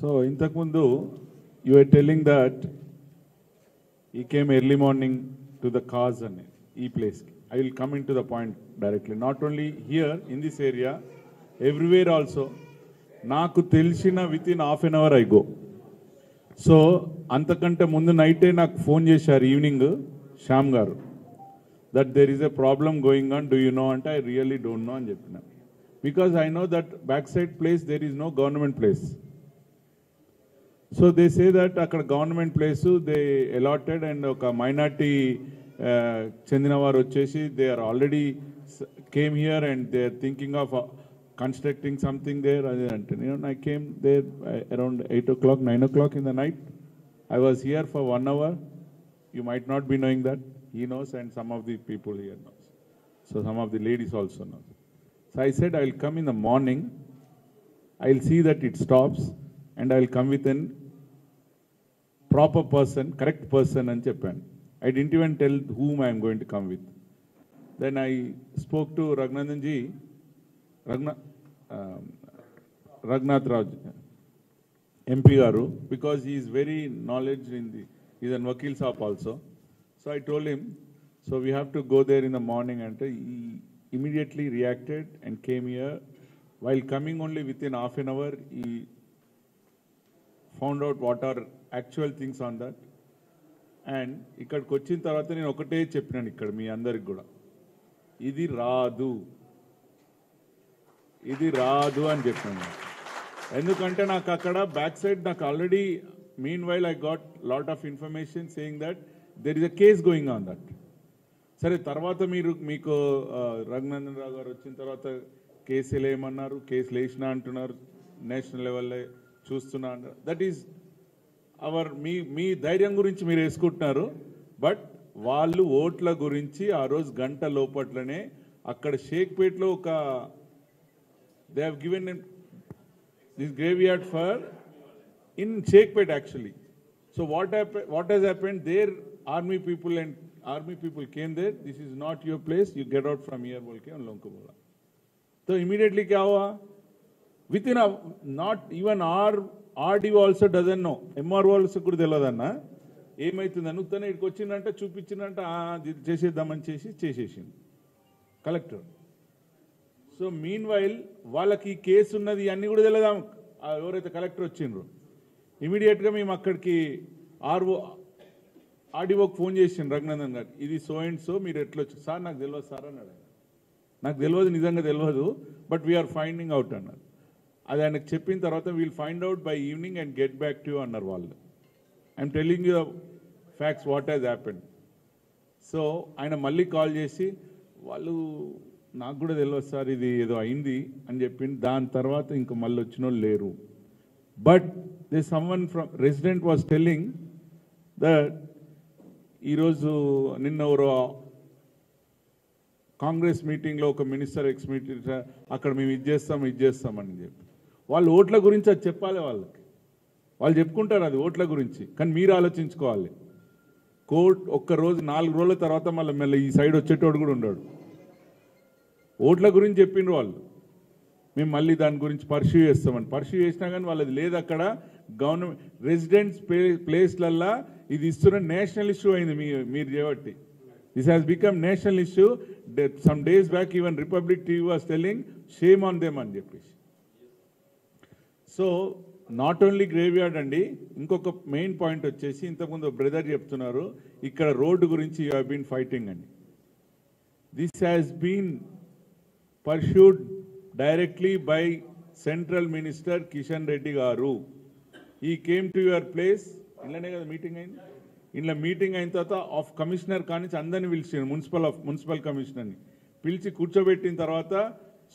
So ఇంతకుముందు you were telling that he came early morning to the cause and e place. I will come into the point directly. Not only here in this area, everywhere also. నాకు తెలిసిన within half an hour I go. So అంతకంటే ముందు నైటే నాకు phone చేశారు evening Shyam గారు that there is a problem going on do you know అంటే I really don't know అని చెప్పిన because I know that back side place there is no government place so they say that అక్కడ government place they allotted and ఒక minority చెందిన వారు వచ్చేసి they are already came here and they are thinking of constructing something there. I came there around 8 o'clock, 9 o'clock in the night. I was here for 1 hour. You might not be knowing that. He knows and some of the people here knows. So some of the ladies also know. So I said I will come in the morning. I will see that it stops and I will come with a proper person, correct person and Japan. I didn't even tell whom I am going to come with. Then I spoke to Raghunandan ji. Raghunath Raj, MP Garu, because he is very knowledgeable in the, he is a Vakil Saab also. So I told him, so we have to go there in the morning, and he immediately reacted and came here. While coming only within half an hour, he found out what are actual things on that. And ఇక్కడికి వచ్చిన తర్వాత నేను ఒకటే చెప్పినాను ఇక్కడ మీ అందరికి కూడా ఇది రాదు అని చెప్పాను ఎందుకంటే నాకు అక్కడ బ్యాక్ సైడ్ నాకు already mean while I got lot of information saying that there is a case going on that సరే తర్వాత మీకు రఘునందన్ రావు గారు వచ్చిన తర్వాత కేసులు ఏమన్నారు కేసులు వేసినా అంటున్నారు నేషనల్ లెవెల్లో చూస్తున్నా అంటారు దట్ ఈస్ మీ ధైర్యం గురించి మీరు వేసుకుంటున్నారు బట్ వాళ్ళు ఓట్ల గురించి ఆ రోజు గంట లోపట్లనే అక్కడ షేక్పేట్లో ఒక they have given this graveyard for in Sheikhpet actually. So what has happened there, army people came there, this is not your place, you get out from here bolke on Lonkabola. So immediately kya hua, within a not even our RDO also doesn't know, MRO also kudu teladanna ఏమైతుందని ఉత్తనే ఇక్కడికి వచ్చిందంట చూపించిందంట చేసేద్దామని చేసేసింది collector so mean while వాళ్ళకి case ఉన్నది అన్నీ కూడా తెలియదాం ఎవరైతే collector వచ్చిండ్రు ఇమీడియట్గా మేము అక్కడికి ఆర్డీఓకి ఫోన్ చేసిండు రఘునందన్ గారు ఇది సో అండ్ సో మీరు ఎట్లా వచ్చి సార్ నాకు తెలియదు సార్ అన్నాడు నాకు తెలియదు నిజంగా తెలియదు బట్ వీఆర్ ఫైండింగ్ అవుట్ అన్నారు అది ఆయనకు చెప్పిన తర్వాత wheel find out by evening and get back to అన్నారు వాళ్ళు I'm telling you the facts what has happened so ఆయన మళ్ళీ కాల్ చేసి వాళ్ళు నాకు కూడా తెలియదు సార్ ఇది ఏదో అయింది అని చెప్పింది దాని తర్వాత ఇంక మళ్ళీ వచ్చిన వాళ్ళు లేరు but they someone from resident was telling that ఈరోజు నిన్న ఎవరో కాంగ్రెస్ మీటింగ్లో ఒక మినిస్టర్ ఎక్స్ మినిస్టర్ అక్కడ మేము ఇది చేస్తామని చెప్పి వాళ్ళు ఓట్ల గురించి అది చెప్పాలి వాళ్ళకి వాళ్ళు చెప్పుకుంటారు అది ఓట్ల గురించి కానీ మీరు ఆలోచించుకోవాలి కోర్టు ఒక్కరోజు 4 రోజుల తర్వాత మళ్ళీ ఈ సైడ్ వచ్చేటోడు కూడా ఉన్నాడు ఓట్ల గురించి చెప్పిండ్రు వాళ్ళు మేము మళ్ళీ దాని గురించి పర్స్యూ చేసినా కానీ వాళ్ళది లేదు అక్కడ గవర్నమెంట్ రెసిడెంట్స్ ప్లేస్లల్లా ఇది ఇస్తున్న నేషనల్ ఇష్యూ అయింది మీరు చేయబట్టి this has become national issue some days back even republic TV was telling shame on them అని చెప్పేసి సో నాట్ ఓన్లీ గ్రేవ్యార్డ్ అండి ఇంకొక మెయిన్ పాయింట్ వచ్చేసి ఇంతకుముందు బ్రదర్ చెప్తున్నారు ఇక్కడ రోడ్డు గురించి యూ హ్యావ్ బీన్ ఫైటింగ్ అండి this has been pursued directly by Central Minister Kishan Reddy Garu. He came to your place. Illane kada meeting ayindi. Illa meeting ayin tarvata of commissioner kaanichi andarni pilchinu municipal commissioner ni pilchi kurchobettin tarvata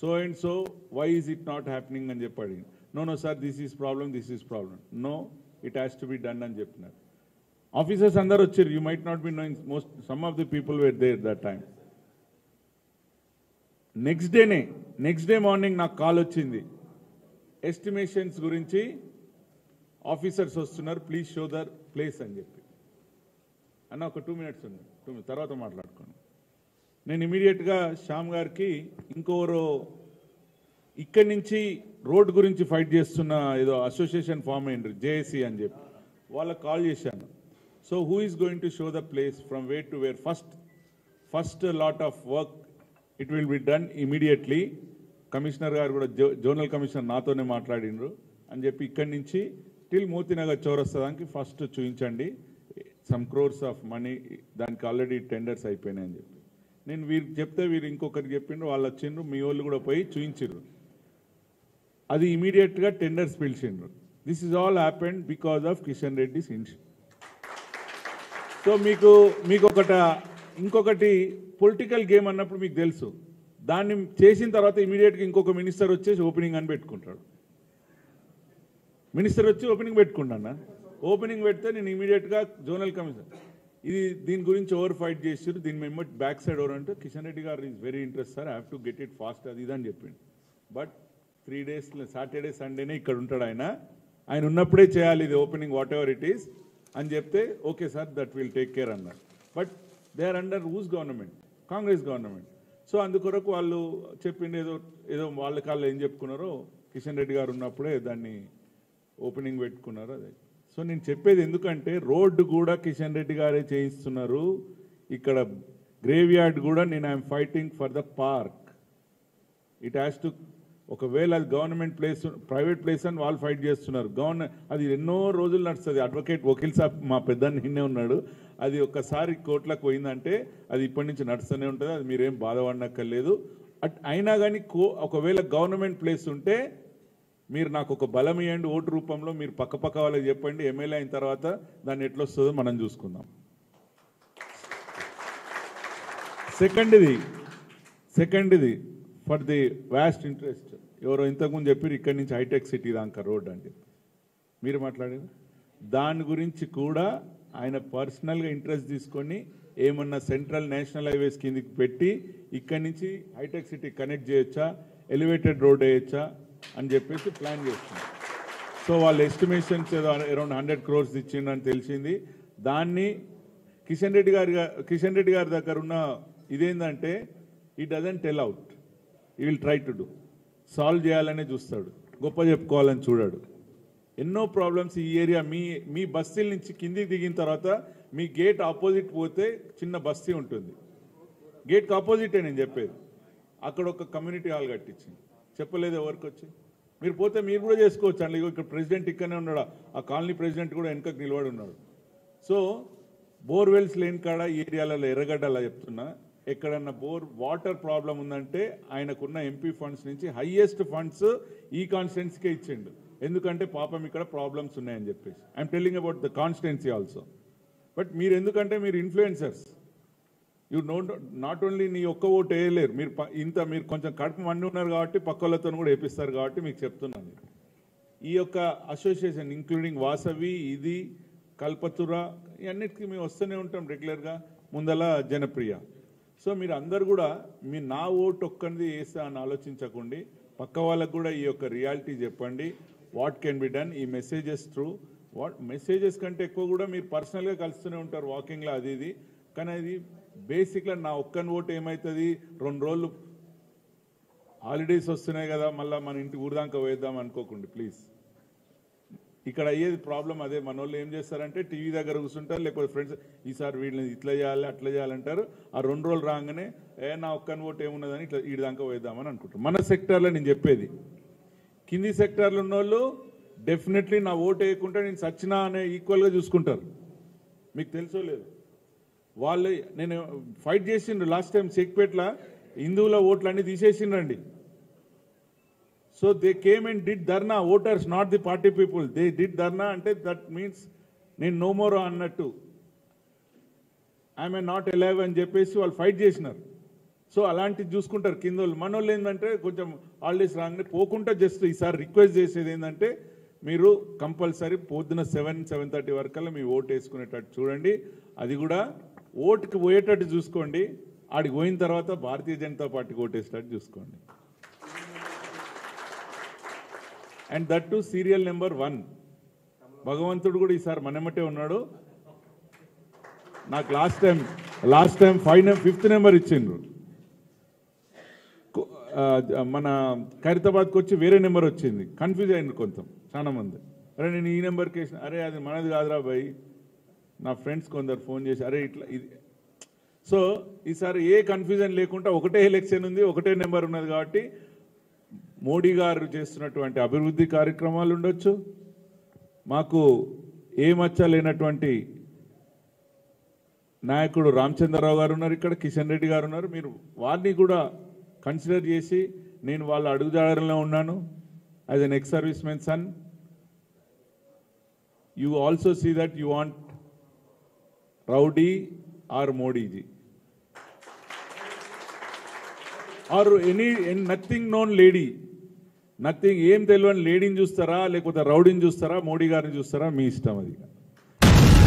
so and so why is it not happening ani cheppadi. No sir, this is problem. No, it has to be done ani cheptunaru. Officers andaru vachcharu. You might not be knowing, some of the people were there that time. Next day morning నాకు call వచ్చింది estimations గురించి officers వస్తున్నారు please show there place అని చెప్పి అన్న ఒక 2 minutes ఉంది 2 minutes తర్వాత మాట్లాడుకోండి నేను ఇమీడియట్గా శ్యామ్ గారికి ఇంకోరు ఇక్కడి నుంచి రోడ్ గురించి ఫైట్ చేస్తున్న ఏదో అసోసియేషన్ ఫామ్ అయింది జేఏసీ అని చెప్పి వాళ్ళకి కాల్ చేశాను. So who is going to show the place from where to where first lot of work it will be done immediately. Commissioner గారు కూడా జోనల్ కమిషనర్ నాతోనే మాట్లాడిండ్రు అని చెప్పి ఇక్కడి నుంచి టిల్ మోతీనగర్ చౌరస్తాదానికి ఫస్ట్ చూపించండి, సమ్ క్రోర్స్ ఆఫ్ మనీ, దానికి ఆల్రెడీ టెండర్స్ అయిపోయినాయి అని చెప్పి నేను వీరికి చెప్తే వీరు ఇంకొకరికి చెప్పిండ్రు, వాళ్ళు వచ్చిండ్రు, మీ వాళ్ళు కూడా పోయి చూపించారు. అది ఇమీడియట్గా టెండర్స్ పిలిచిండ్రు. This is all happened because of Kishan Reddy's initiative. So మీకు ఇంకొకటి పొలిటికల్ గేమ్ అన్నప్పుడు మీకు తెలుసు, దాన్ని చేసిన తర్వాత ఇమీడియట్గా ఇంకొక మినిస్టర్ వచ్చేసి ఓపెనింగ్ అని పెట్టుకుంటాడు. మినిస్టర్ వచ్చి ఓపెనింగ్ పెట్టుకుంటాను, ఓపెనింగ్ పెడితే నేను ఇమీడియట్గా జోనల్ కమిషనర్ దీని గురించి ఓవర్ ఫైట్ చేసారు, దీని మేము బ్యాక్ సైడ్ ఓవర్ అంటే కిషన్ రెడ్డి గారు is very interest sir, I have to get it fast అది ఇదని చెప్పిండు. బట్ 3 days సాటర్డే సండేనే ఇక్కడ ఉంటాడు ఆయన ఉన్నప్పుడే చేయాలి ఇది opening whatever it is అని చెప్తే okay sir that will take care అన్నారు. But they are under whose government? Congress government. So అందుకొరకు వాళ్ళు చెప్పింది ఏదో వాళ్ళ కాళ్ళు ఏం చెప్పుకున్నారో కిషన్ రెడ్డి గారు ఉన్నప్పుడే దాన్ని ఓపెనింగ్ పెట్టుకున్నారు. అదే సో నేను చెప్పేది ఎందుకంటే రోడ్డు కూడా కిషన్ రెడ్డి గారే చేయిస్తున్నారు, ఇక్కడ గ్రేవ్ యార్డ్ కూడా నేను I'm fighting for the park. It has to, ఒకవేళ అది గవర్నమెంట్ ప్లేస్ ప్రైవేట్ ప్లేస్ అని వాళ్ళు ఫైట్ చేస్తున్నారు, అది ఎన్నో రోజులు నడుస్తుంది. అడ్వకేట్ వకీల్ సాబ్ మా పెద్ద నిన్నే ఉన్నాడు, అది ఒక్కసారి కోర్టులకు పోయిందంటే అది ఇప్పటి నుంచి నడుస్తూనే ఉంటుంది, అది మీరేం బాధపడనక్కర్లేదు. అయినా కానీ ఒకవేళ గవర్నమెంట్ ప్లేస్ ఉంటే మీరు నాకు ఒక బలం ఇవ్వండి ఓటు రూపంలో, మీరు పక్క వాళ్ళకి చెప్పండి, ఎమ్మెల్యే అయిన తర్వాత దాన్ని ఎట్లా వస్తుందో మనం చూసుకుందాం. సెకండ్ది ఫర్ ది వాస్ట్ ఇంట్రెస్ట్, ఎవరో ఇంతకుముందు చెప్పారు ఇక్కడి నుంచి హైటెక్ సిటీ దాకా రోడ్ అని చెప్పి మీరు మాట్లాడారు, దాని గురించి కూడా ఆయన పర్సనల్గా ఇంట్రెస్ట్ తీసుకొని ఏమన్నా సెంట్రల్ నేషనల్ హైవేస్ కిందికి పెట్టి ఇక్కడి నుంచి హైటెక్ సిటీ కనెక్ట్ చేయొచ్చా, ఎలివేటెడ్ రోడ్ వేయచ్చా అని చెప్పేసి ప్లాన్ చేస్తున్నారు. సో వాళ్ళ ఎస్టిమేషన్స్ ఏదో అరౌండ్ 100 crores ఇచ్చిండని తెలిసింది. దాన్ని కిషన్ రెడ్డి గారి దగ్గర ఉన్న ఇదేంటంటే ఈ డజంట్ టెల్ అవుట్, ఈ will try to do, solve చేయాలనే చూస్తాడు, గొప్ప చెప్పుకోవాలని చూడాడు. ఎన్నో ప్రాబ్లమ్స్ ఈ ఏరియా మీ బస్తీల నుంచి కిందికి దిగిన తర్వాత మీ గేట్ ఆపోజిట్ పోతే చిన్న బస్తీ ఉంటుంది, గేట్కి ఆపోజిటే నేను చెప్పేది, అక్కడ ఒక కమ్యూనిటీ హాల్ కట్టించింది, చెప్పలేదు ఎవరికి వచ్చి. మీరు పోతే మీరు కూడా చేసుకోవచ్చు అండి, ఇక్కడ ప్రెసిడెంట్ ఇక్కడనే ఉన్నాడు, ఆ కాలనీ ప్రెసిడెంట్ కూడా వెనకకు నిలబడి ఉన్నాడు. సో బోర్వెల్స్ లేని కాడ ఏరియాలలో ఎర్రగడ్డలా చెప్తున్నా, ఎక్కడన్నా వాటర్ ప్రాబ్లం ఉందంటే ఆయనకున్న ఎంపీ ఫండ్స్ నుంచి హైయెస్ట్ ఫండ్స్ ఈ కాన్స్టిట్యున్సీకే ఇచ్చిండు, ఎందుకంటే పాపం ఇక్కడ ప్రాబ్లమ్స్ ఉన్నాయని చెప్పేసి. I'm telling about the constituency also. But మీరు ఎందుకంటే మీరు ఇన్ఫ్లుయెన్సర్స్, యూ నాట్ ఓన్లీ నీ ఒక్క ఓటు వేయలేరు, మీరు కొంచెం కడుపు మండి ఉన్నారు కాబట్టి పక్కలతో కూడా వేపిస్తారు కాబట్టి మీకు చెప్తున్నాను. ఈ యొక్క అసోసియేషన్ ఇంక్లూడింగ్ వాసవి, ఇది కల్పతుర, ఇవన్నిటికీ మేము వస్తూనే ఉంటాం రెగ్యులర్గా, ముందల జనప్రియ. సో మీరు అందరు కూడా నా ఓటు ఒక్కరిది వేస్తా అని ఆలోచించకండి, పక్క వాళ్ళకు కూడా ఈ యొక్క రియాలిటీ చెప్పండి, వాట్ కెన్ బి డన్. ఈ మెసేజెస్ త్రూ మెసేజెస్ కంటే ఎక్కువ కూడా మీరు పర్సనల్గా కలుస్తూనే ఉంటారు వాకింగ్లో అది ఇది, కానీ అది బేసిక్గా నా ఒక్కని ఓటు ఏమవుతుంది, 2 రోజులు హాలిడేస్ వస్తున్నాయి కదా మళ్ళీ మన ఇంటి ఊరిదాకా వేద్దాం అనుకోకండి ప్లీజ్. ఇక్కడ అయ్యేది ప్రాబ్లం అదే, మన వాళ్ళు ఏం చేస్తారంటే టీవీ దగ్గర కూర్చుంటారు, లేకపోతే ఫ్రెండ్స్ ఈసారి వీళ్ళని ఇట్లా చేయాలి అట్లా చేయాలంటారు, ఆ 2 రోజులు రాగానే నా ఒక్కని ఓటు ఏమున్నదని ఇట్లా ఈడిదాకా వేద్దామని అనుకుంటారు. మన సెక్టార్లో నేను చెప్పేది, కింది సెక్టార్లో ఉన్న వాళ్ళు డెఫినెట్లీ నా ఓటు వేయకుండా నేను సచ్చినా అనే ఈక్వల్గా చూసుకుంటారు, మీకు తెలుసో లేదు. వాళ్ళు నేను ఫైట్ చేసిండ్రు లాస్ట్ టైం షేక్పేట్ల, హిందువుల ఓట్లు అన్నీ తీసేసిండ్రండి. So they came and did dharna, voters not the party people, they did dharna. అంటే దట్ మీన్స్ నేను నో మోర్ అన్నట్టు, ఐఎమ్ నాట్ అలైవ్ అని చెప్పేసి వాళ్ళు ఫైట్ చేసినారు. సో అలాంటివి చూసుకుంటారు కింద వాళ్ళు. మన వాళ్ళు ఏంటంటే కొంచెం హాలిడేస్ రాగానే పోకుండా జస్ట్ ఈసారి రిక్వెస్ట్ చేసేది ఏంటంటే మీరు కంపల్సరీ పొద్దున 7-7:30 వరకల్లా మీ ఓటు వేసుకునేటట్టు చూడండి. అది కూడా ఓటుకి పోయేటట్టు చూసుకోండి, ఆడికి పోయిన తర్వాత భారతీయ జనతా పార్టీకి ఓటేసేటట్టు చూసుకోండి. And that to serial number 1. భగవంతుడు కూడా ఈసారి మనమటే ఉన్నాడు. నాకు లాస్ట్ టైం 5th నెంబర్ ఇచ్చిండ్రు. మన ఖైరతాబాద్కి వచ్చి వేరే నెంబర్ వచ్చింది, కన్ఫ్యూజ్ అయింది కొంత చాలా మంది. అరే నేను ఈ నెంబర్కి వేసిన, అరే అది మనది కాదురా భయ్, నా ఫ్రెండ్స్ కొందరు ఫోన్ చేసి అరే ఇట్లా ఇది. సో ఈసారి ఏ కన్ఫ్యూజన్ లేకుండా ఒకటే ఎలక్షన్ ఉంది, ఒకటే నెంబర్ ఉన్నది కాబట్టి మోడీ గారు చేస్తున్నటువంటి అభివృద్ధి కార్యక్రమాలు ఉండొచ్చు, మాకు ఏ మచ్చ లేనటువంటి నాయకుడు రామచంద్రరావు గారు ఉన్నారు, ఇక్కడ కిషన్ రెడ్డి గారు ఉన్నారు, మీరు వారిని కూడా కన్సిడర్ చేసి నేను వాళ్ళ అడుగుజాడలో ఉన్నాను as an ex service men son. You also see that you want rowdy or Modiji or any nothing known lady, nothing ఏం తెలియని లేడీని చూస్తారా లేకపోతే రౌడీని చూస్తారా మోడీ గారిని చూస్తారా మీ ఇష్టం అది.